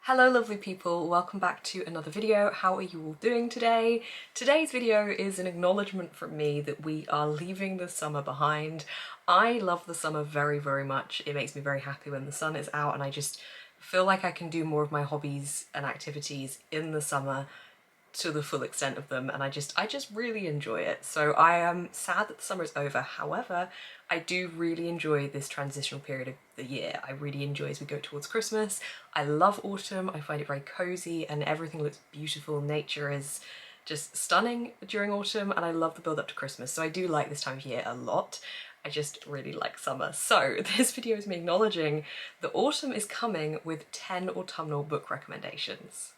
Hello lovely people, welcome back to another video. How are you all doing today? Today's video is an acknowledgement from me that we are leaving the summer behind. I love the summer very, very much. It makes me very happy when the sun is out and I just feel like I can do more of my hobbies and activities in the summer to the full extent of them, and I just really enjoy it. So I am sad that the summer is over. However, I do really enjoy this transitional period of the year. I really enjoy as we go towards Christmas. I love autumn. I find it very cozy and everything looks beautiful. Nature is just stunning during autumn and I love the build up to Christmas. So I do like this time of year a lot. I just really like summer. So this video is me acknowledging that autumn is coming with 10 autumnal book recommendations.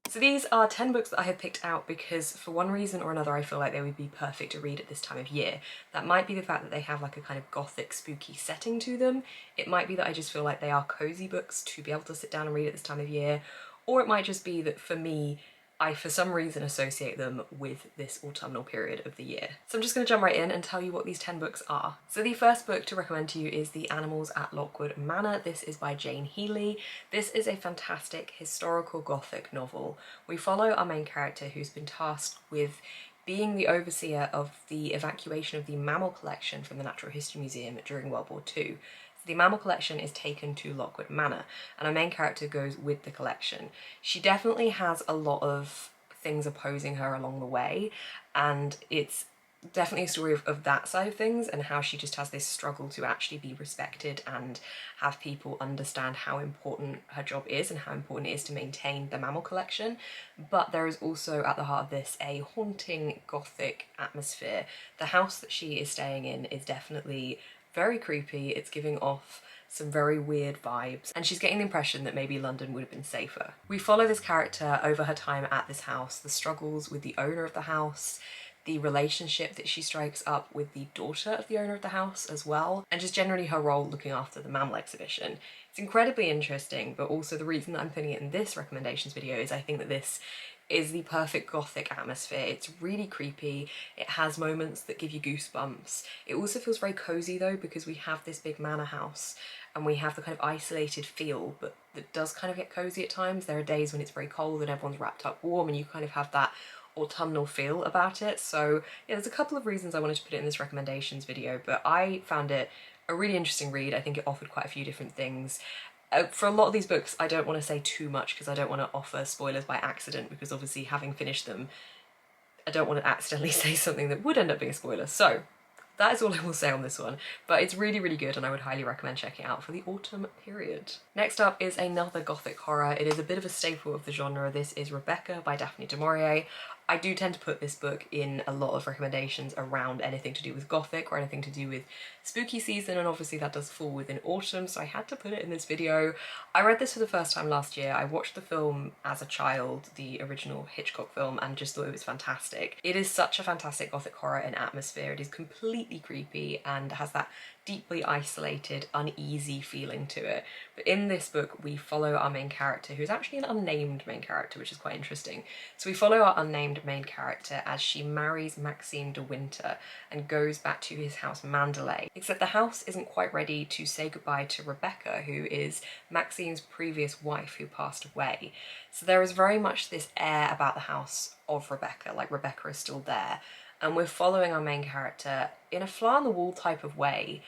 So these are 10 books that I have picked out because for one reason or another I feel like they would be perfect to read at this time of year. That might be the fact that they have like a kind of gothic spooky setting to them. It might be that I just feel like they are cozy books to be able to sit down and read at this time of year. Or it might just be that for me, I for some reason associate them with this autumnal period of the year. So I'm just going to jump right in and tell you what these 10 books are. So the first book to recommend to you is The Animals at Lockwood Manor. This is by Jane Healey. This is a fantastic historical gothic novel. We follow our main character who's been tasked with being the overseer of the evacuation of the mammal collection from the Natural History Museum during World War II. The mammal collection is taken to Lockwood Manor and our main character goes with the collection. She definitely has a lot of things opposing her along the way, and it's definitely a story of that side of things and how she just has this struggle to actually be respected and have people understand how important her job is and how important it is to maintain the mammal collection. But there is also at the heart of this a haunting gothic atmosphere. The house that she is staying in is definitely very creepy. It's giving off some very weird vibes and she's getting the impression that maybe London would have been safer. We follow this character over her time at this house, the struggles with the owner of the house, the relationship that she strikes up with the daughter of the owner of the house as well, and just generally her role looking after the mammal exhibition. It's incredibly interesting, but also the reason that I'm putting it in this recommendations video is I think that this is the perfect gothic atmosphere. It's really creepy, it has moments that give you goosebumps. It also feels very cozy though because we have this big manor house and we have the kind of isolated feel, but that does kind of get cozy at times. There are days when it's very cold and everyone's wrapped up warm and you kind of have that autumnal feel about it. So yeah, there's a couple of reasons I wanted to put it in this recommendations video, but I found it a really interesting read. I think it offered quite a few different things. For a lot of these books, I don't want to say too much because I don't want to offer spoilers by accident, because obviously having finished them, I don't want to accidentally say something that would end up being a spoiler. So that is all I will say on this one, but it's really, really good and I would highly recommend checking it out for the autumn period. Next up is another gothic horror. It is a bit of a staple of the genre. This is Rebecca by Daphne du Maurier. I do tend to put this book in a lot of recommendations around anything to do with gothic or anything to do with spooky season, and obviously that does fall within autumn, so I had to put it in this video. I read this for the first time last year. I watched the film as a child, the original Hitchcock film, and just thought it was fantastic. It is such a fantastic gothic horror in atmosphere. It is completely creepy and has that deeply isolated, uneasy feeling to it. But in this book we follow our main character, who's actually an unnamed main character, which is quite interesting. So we follow our unnamed main character as she marries Maxime de Winter and goes back to his house Mandalay. Except the house isn't quite ready to say goodbye to Rebecca, who is Maxime's previous wife who passed away. So there is very much this air about the house of Rebecca, like Rebecca is still there. And we're following our main character in a fly-on-the-wall type of way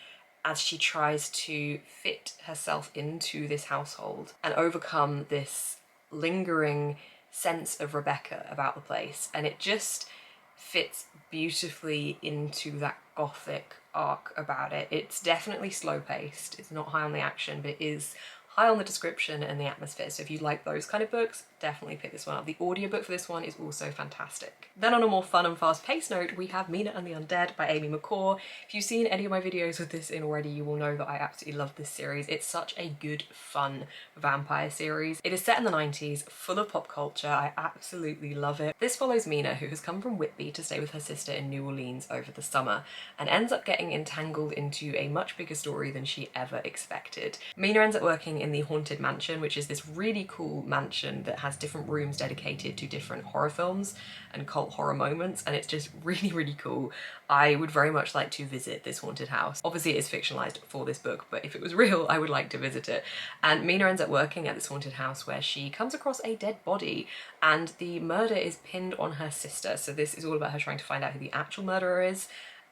as she tries to fit herself into this household and overcome this lingering sense of Rebecca about the place. And it just fits beautifully into that gothic arc about it. It's definitely slow-paced, it's not high on the action, but it is high on the description and the atmosphere. So if you like those kind of books, definitely pick this one up. The audiobook for this one is also fantastic. Then on a more fun and fast-paced note, we have Mina and the Undead by Amy McCaw. If you've seen any of my videos with this in already, you will know that I absolutely love this series. It's such a good, fun vampire series. It is set in the 90s, full of pop culture. I absolutely love it. This follows Mina, who has come from Whitby to stay with her sister in New Orleans over the summer, and ends up getting entangled into a much bigger story than she ever expected. Mina ends up working in the Haunted Mansion, which is this really cool mansion that has different rooms dedicated to different horror films and cult horror moments, and it's just really, really cool. I would very much like to visit this haunted house. Obviously it is fictionalized for this book, but if it was real, I would like to visit it. And Mina ends up working at this haunted house where she comes across a dead body, and the murder is pinned on her sister. So this is all about her trying to find out who the actual murderer is,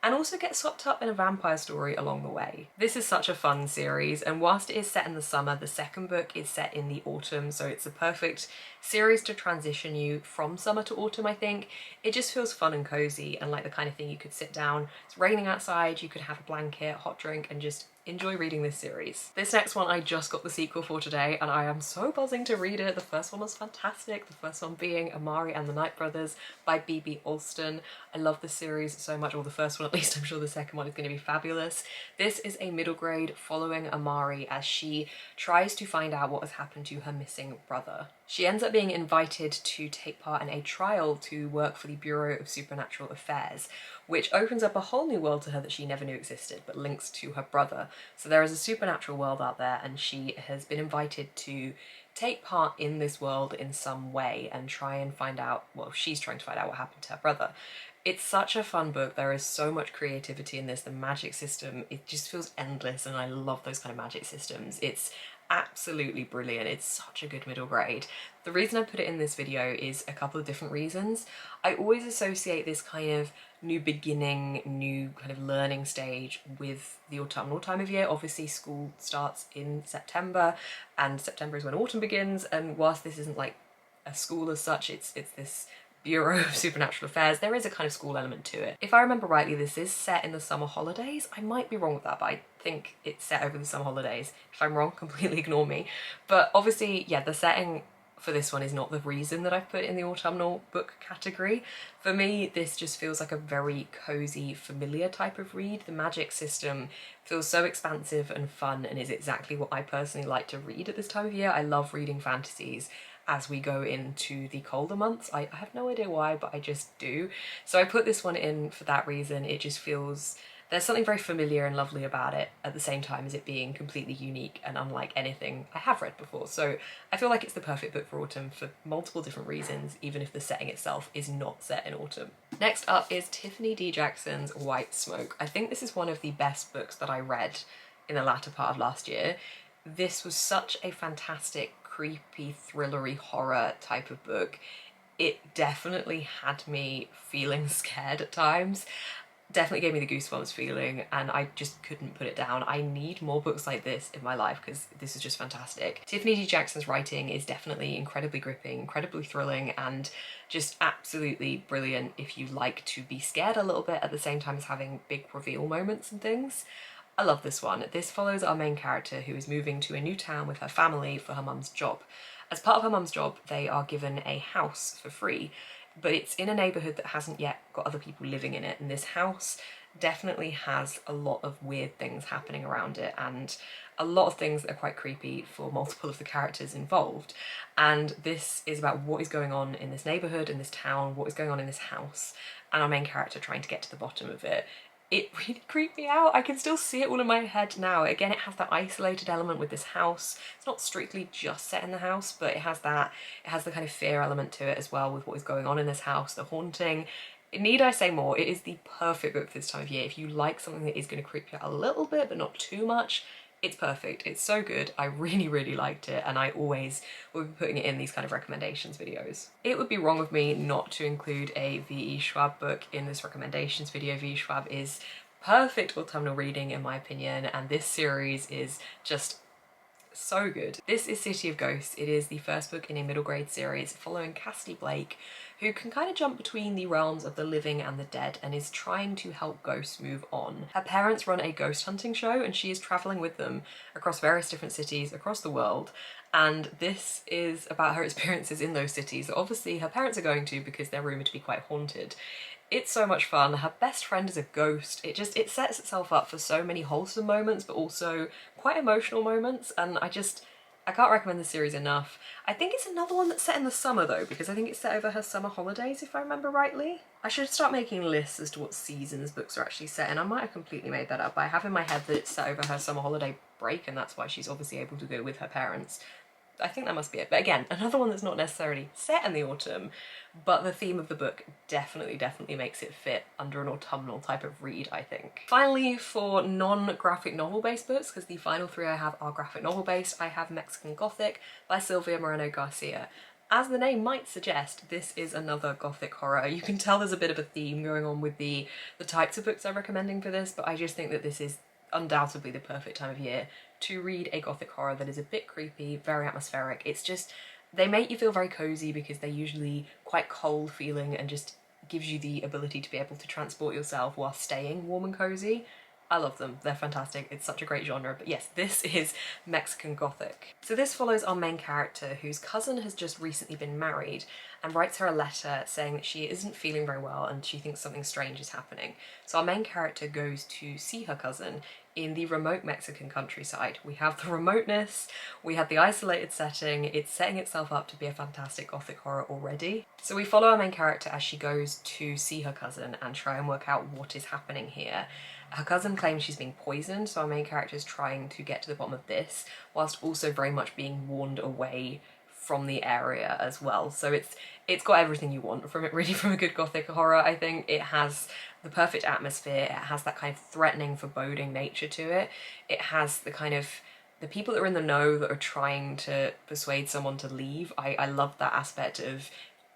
and also get swept up in a vampire story along the way. This is such a fun series, and whilst it is set in the summer, the second book is set in the autumn, so it's a perfect series to transition you from summer to autumn, I think. It just feels fun and cozy and like the kind of thing you could sit down, it's raining outside, you could have a blanket, hot drink, and just enjoy reading this series. This next one I just got the sequel for today, and I am so buzzing to read it. The first one was fantastic, the first one being Amari and the Night Brothers by B.B. Alston. I love this series so much, or the first one at least. I'm sure the second one is going to be fabulous. This is a middle grade following Amari as she tries to find out what has happened to her missing brother. She ends up being invited to take part in a trial to work for the Bureau of Supernatural Affairs, which opens up a whole new world to her that she never knew existed, but links to her brother. So there is a supernatural world out there, and she has been invited to take part in this world in some way and try and find out, well, she's trying to find out what happened to her brother. It's such a fun book. There is so much creativity in this. The magic system, it just feels endless, and I love those kind of magic systems. It's absolutely brilliant. It's such a good middle grade. The reason I put it in this video is a couple of different reasons. I always associate this kind of new beginning, new kind of learning stage with the autumnal time of year. Obviously school starts in September, and September is when autumn begins, and whilst this isn't like a school as such, it's this Bureau of Supernatural Affairs, there is a kind of school element to it. If I remember rightly, this is set in the summer holidays. I might be wrong with that, but I think it's set over the summer holidays. If I'm wrong, completely ignore me. But obviously, yeah, the setting for this one is not the reason that I've put it in the autumnal book category. For me, this just feels like a very cozy, familiar type of read. The magic system feels so expansive and fun, and is exactly what I personally like to read at this time of year. I love reading fantasies as we go into the colder months. I have no idea why, but I just do. So I put this one in for that reason. It just feels, there's something very familiar and lovely about it at the same time as it being completely unique and unlike anything I have read before. So I feel like it's the perfect book for autumn for multiple different reasons, even if the setting itself is not set in autumn. Next up is Tiffany D. Jackson's White Smoke. I think this is one of the best books that I read in the latter part of last year. This was such a fantastic, creepy, thrillery horror type of book. It definitely had me feeling scared at times. Definitely gave me the goosebumps feeling, and I just couldn't put it down. I need more books like this in my life because this is just fantastic. Tiffany D. Jackson's writing is definitely incredibly gripping, incredibly thrilling, and just absolutely brilliant if you like to be scared a little bit at the same time as having big reveal moments and things. I love this one. This follows our main character who is moving to a new town with her family for her mum's job. As part of her mum's job, they are given a house for free, but it's in a neighbourhood that hasn't yet got other people living in it, and this house definitely has a lot of weird things happening around it, and a lot of things that are quite creepy for multiple of the characters involved. And this is about what is going on in this neighbourhood, in this town, what is going on in this house, and our main character trying to get to the bottom of it. It really creeped me out. I can still see it all in my head now. Again, it has that isolated element with this house. It's not strictly just set in the house, but it has that. It has the kind of fear element to it as well with what is going on in this house, the haunting. Need I say more? It is the perfect book for this time of year. If you like something that is going to creep you out a little bit, but not too much, it's perfect. It's so good. I really, really liked it, and I always will be putting it in these kind of recommendations videos. It would be wrong of me not to include a V.E. Schwab book in this recommendations video. V.E. Schwab is perfect autumnal reading in my opinion, and this series is just so good. This is City of Ghosts. It is the first book in a middle grade series following Cassidy Blake, who can kind of jump between the realms of the living and the dead and is trying to help ghosts move on. Her parents run a ghost hunting show, and she is traveling with them across various different cities across the world, and this is about her experiences in those cities that obviously her parents are going to because they're rumoured to be quite haunted. It's so much fun. Her best friend is a ghost. It sets itself up for so many wholesome moments, but also quite emotional moments, and I can't recommend this series enough. I think it's another one that's set in the summer though, because I think it's set over her summer holidays, if I remember rightly. I should start making lists as to what seasons books are actually set in. I might have completely made that up, but I have in my head that it's set over her summer holiday break, and that's why she's obviously able to go with her parents. I think that must be it. But again, another one that's not necessarily set in the autumn, but the theme of the book definitely makes it fit under an autumnal type of read, I think. Finally, for non-graphic novel based books, because the final three I have are graphic novel based, I have Mexican Gothic by Silvia Moreno Garcia. As the name might suggest, this is another Gothic horror. You can tell there's a bit of a theme going on with the types of books I'm recommending for this, but I just think that this is undoubtedly the perfect time of year to read a Gothic horror that is a bit creepy, very atmospheric. It's just, they make you feel very cozy because they're usually quite cold feeling and just gives you the ability to be able to transport yourself while staying warm and cozy. I love them, they're fantastic, it's such a great genre, but yes, this is Mexican Gothic. So this follows our main character whose cousin has just recently been married and writes her a letter saying that she isn't feeling very well and she thinks something strange is happening. So our main character goes to see her cousin in the remote Mexican countryside. We have the remoteness, we have the isolated setting, it's setting itself up to be a fantastic Gothic horror already. So we follow our main character as she goes to see her cousin and try and work out what is happening here. Her cousin claims she's being poisoned, so our main character is trying to get to the bottom of this, whilst also very much being warned away from the area as well. So it's got everything you want from it, really, from a good Gothic horror. I think it has the perfect atmosphere, it has that kind of threatening, foreboding nature to it. It has the kind of, the people that are in the know that are trying to persuade someone to leave. I love that aspect of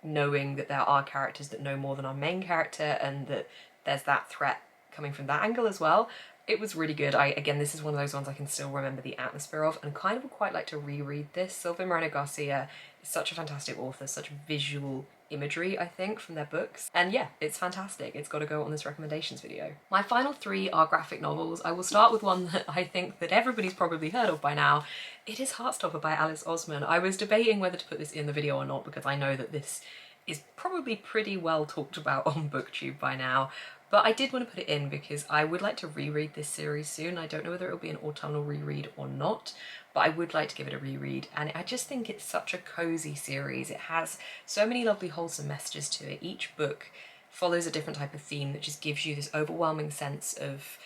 knowing that there are characters that know more than our main character and that there's that threat coming from that angle as well. It was really good. Again, this is one of those ones I can still remember the atmosphere of and kind of would quite like to reread this. Silvia Moreno Garcia is such a fantastic author, such visual imagery, I think, from their books. And yeah, it's fantastic. It's got to go on this recommendations video. My final three are graphic novels. I will start with one that I think that everybody's probably heard of by now. It is Heartstopper by Alice Osman. I was debating whether to put this in the video or not because I know that this is probably pretty well talked about on BookTube by now. But I did want to put it in because I would like to reread this series soon. I don't know whether it'll be an autumnal reread or not, but I would like to give it a reread. And I just think it's such a cozy series. It has so many lovely wholesome messages to it. Each book follows a different type of theme that just gives you this overwhelming sense of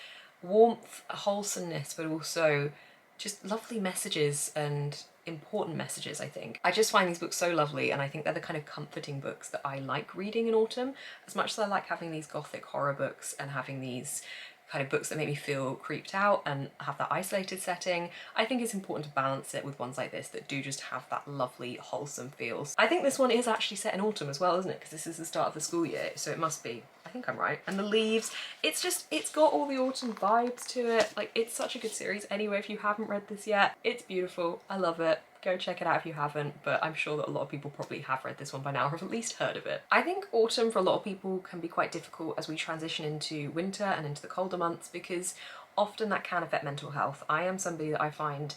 warmth, wholesomeness, but also just lovely messages and important messages, I think. I just find these books so lovely and I think they're the kind of comforting books that I like reading in autumn. As much as I like having these Gothic horror books and having these kind of books that make me feel creeped out and have that isolated setting, I think it's important to balance it with ones like this that do just have that lovely wholesome feels. I think this one is actually set in autumn as well, isn't it? Because this is the start of the school year, so it must be. I think I'm right. And the leaves, it's got all the autumn vibes to it. Like, it's such a good series anyway. If you haven't read this yet, it's beautiful. I love it. Go check it out if you haven't, but I'm sure that a lot of people probably have read this one by now or have at least heard of it. I think autumn for a lot of people can be quite difficult as we transition into winter and into the colder months because often that can affect mental health. I am somebody that I find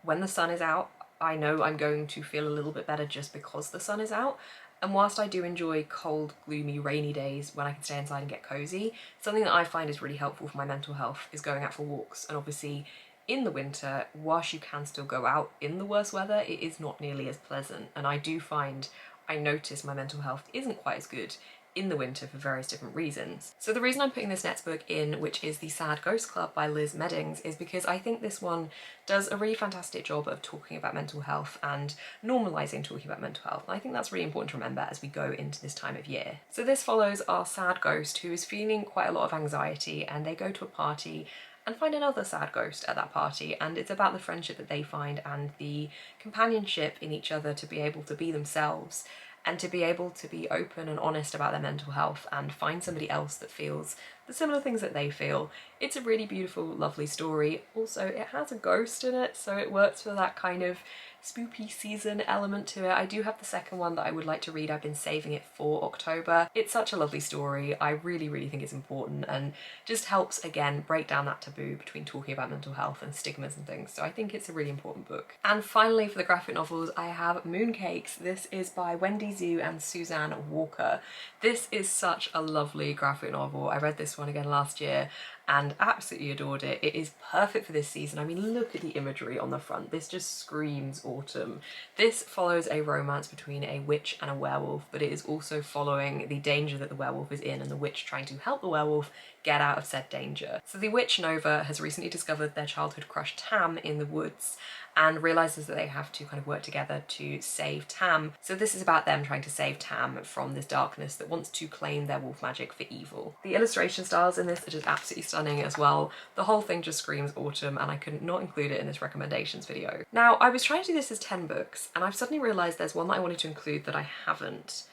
when the sun is out, I know I'm going to feel a little bit better just because the sun is out. And whilst I do enjoy cold, gloomy, rainy days when I can stay inside and get cozy, something that I find is really helpful for my mental health is going out for walks. And obviously in the winter, whilst you can still go out in the worst weather, it is not nearly as pleasant. And I do find, I notice my mental health isn't quite as good in the winter for various different reasons. So the reason I'm putting this next book in, which is The Sad Ghost Club by Liz Meddings, is because I think this one does a really fantastic job of talking about mental health and normalising talking about mental health. And I think that's really important to remember as we go into this time of year. So this follows our sad ghost who is feeling quite a lot of anxiety, and they go to a party and find another sad ghost at that party, and it's about the friendship that they find and the companionship in each other to be able to be themselves and to be able to be open and honest about their mental health and find somebody else that feels the similar things that they feel. It's a really beautiful, lovely story. Also, it has a ghost in it, so it works for that kind of spooky season element to it. I do have the second one that I would like to read. I've been saving it for October. It's such a lovely story. I really, really think it's important and just helps, again, break down that taboo between talking about mental health and stigmas and things. So I think it's a really important book. And finally, for the graphic novels, I have Mooncakes. This is by Wendy Zhu and Suzanne Walker. This is such a lovely graphic novel. I read this one again last year and absolutely adored it. It is perfect for this season. I mean, look at the imagery on the front. This just screams autumn. This follows a romance between a witch and a werewolf, but it is also following the danger that the werewolf is in and the witch trying to help the werewolf get out of said danger. So the witch Nova has recently discovered their childhood crush Tam in the woods and realises that they have to kind of work together to save Tam. So this is about them trying to save Tam from this darkness that wants to claim their wolf magic for evil. The illustration styles in this are just absolutely stunning as well. The whole thing just screams autumn, and I could not include it in this recommendations video. Now, I was trying to do this as 10 books, and I've suddenly realised there's one that I wanted to include that I haven't.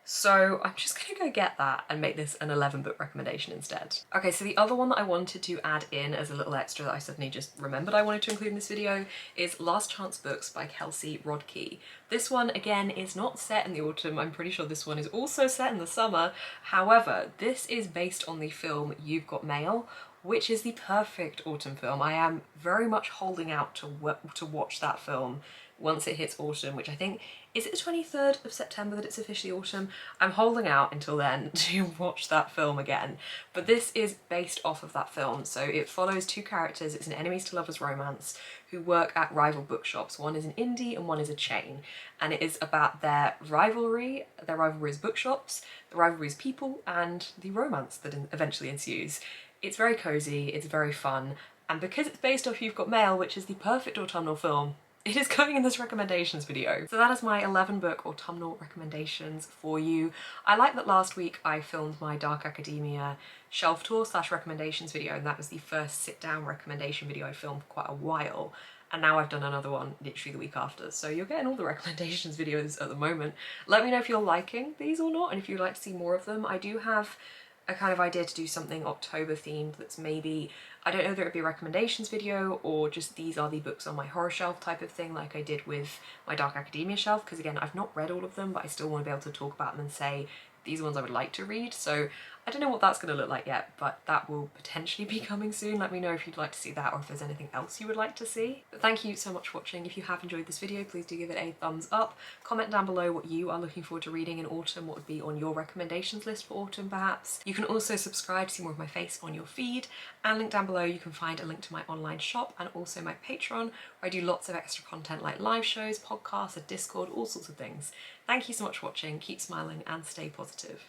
So I'm just gonna go get that and make this an 11-book recommendation instead. Okay, so the other one that I wanted to add in as a little extra that I suddenly just remembered I wanted to include in this video is Last Chance Books by Kelsey Rodkey. This one, again, is not set in the autumn. I'm pretty sure this one is also set in the summer. However, this is based on the film You've Got Mail, which is the perfect autumn film. I am very much holding out to watch that film once it hits autumn, which I think, is it the 23rd of September that it's officially autumn? I'm holding out until then to watch that film again. But this is based off of that film, so it follows two characters. It's an enemies to lovers romance who work at rival bookshops. One is an indie and one is a chain. And it is about their rivalry as bookshops, the rivalry as people, and the romance that eventually ensues. It's very cozy, it's very fun, and because it's based off You've Got Mail, which is the perfect autumnal film, it is going in this recommendations video. So that is my 11-book autumnal recommendations for you. I like that last week I filmed my Dark Academia shelf tour / recommendations video, and that was the first sit-down recommendation video I filmed for quite a while. And now I've done another one literally the week after. So you're getting all the recommendations videos at the moment. Let me know if you're liking these or not, and if you'd like to see more of them. I do have a kind of idea to do something October themed that's maybe, I don't know whether it'd be a recommendations video or just these are the books on my horror shelf type of thing, like I did with my Dark Academia shelf, because again, I've not read all of them, but I still want to be able to talk about them and say these are ones I would like to read. So I don't know what that's going to look like yet, but that will potentially be coming soon. Let me know if you'd like to see that or if there's anything else you would like to see. But thank you so much for watching. If you have enjoyed this video, please do give it a thumbs up. Comment down below what you are looking forward to reading in autumn, what would be on your recommendations list for autumn perhaps. You can also subscribe to see more of my face on your feed, and link down below you can find a link to my online shop and also my Patreon, where I do lots of extra content like live shows, podcasts, a Discord, all sorts of things. Thank you so much for watching, keep smiling and stay positive.